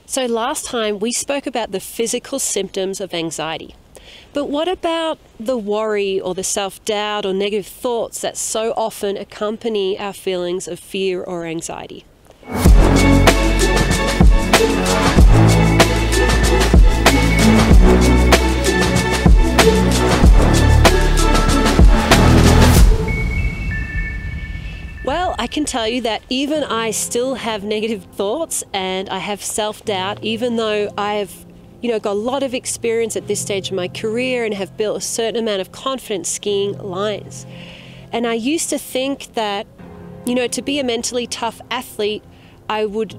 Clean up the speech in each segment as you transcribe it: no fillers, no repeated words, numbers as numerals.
So last time we spoke about the physical symptoms of anxiety. But what about the worry or the self-doubt or negative thoughts that so often accompany our feelings of fear or anxiety? Well, I can tell you that even I still have negative thoughts and I have self-doubt, even though I've got a lot of experience at this stage of my career and have built a certain amount of confidence skiing lines. And I used to think that, to be a mentally tough athlete, I would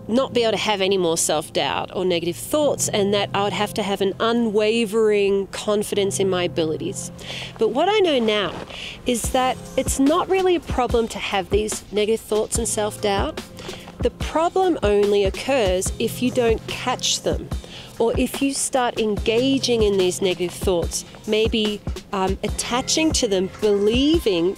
not be able to have any more self-doubt or negative thoughts, and that I would have to have an unwavering confidence in my abilities. But what I know now is that it's not really a problem to have these negative thoughts and self-doubt. The problem only occurs if you don't catch them, or if you start engaging in these negative thoughts, maybe attaching to them, believing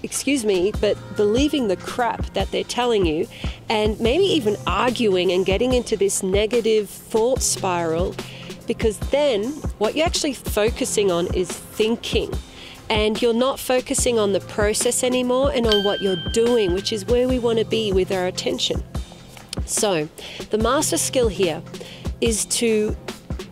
the crap that they're telling you, and maybe even arguing and getting into this negative thought spiral, because then what you're actually focusing on is thinking, and you're not focusing on the process anymore and on what you're doing, which is where we want to be with our attention. So the master skill here is to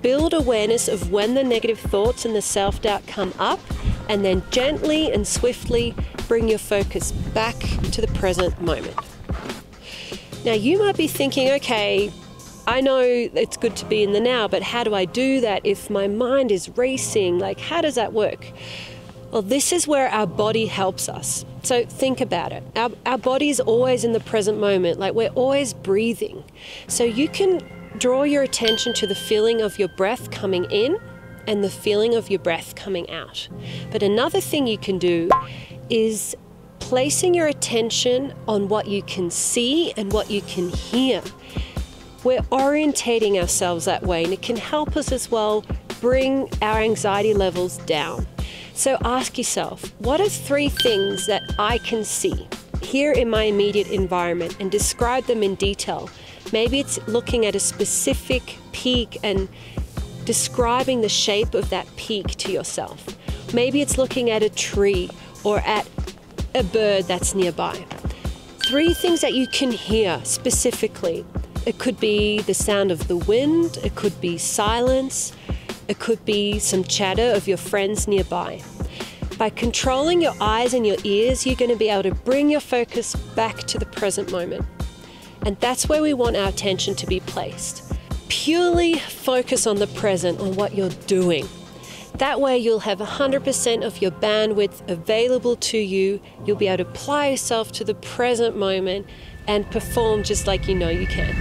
build awareness of when the negative thoughts and the self-doubt come up, and then gently and swiftly bring your focus back to the present moment. Now you might be thinking, okay, I know it's good to be in the now, but how do I do that if my mind is racing? Like, how does that work? Well, this is where our body helps us. So think about it. Our body is always in the present moment, like we're always breathing. So you can draw your attention to the feeling of your breath coming in and the feeling of your breath coming out. But another thing you can do is placing your attention on what you can see and what you can hear. We're orientating ourselves that way, and it can help us as well bring our anxiety levels down. So ask yourself, what are 3 things that I can see here in my immediate environment, and describe them in detail. Maybe it's looking at a specific peak and describing the shape of that peak to yourself. Maybe it's looking at a tree or at a bird that's nearby. 3 things that you can hear specifically. It could be the sound of the wind, it could be silence, it could be some chatter of your friends nearby. By controlling your eyes and your ears, you're going to be able to bring your focus back to the present moment. And that's where we want our attention to be placed. Purely focus on the present, on what you're doing. That way you'll have 100% of your bandwidth available to you. You'll be able to apply yourself to the present moment and perform just like you know you can.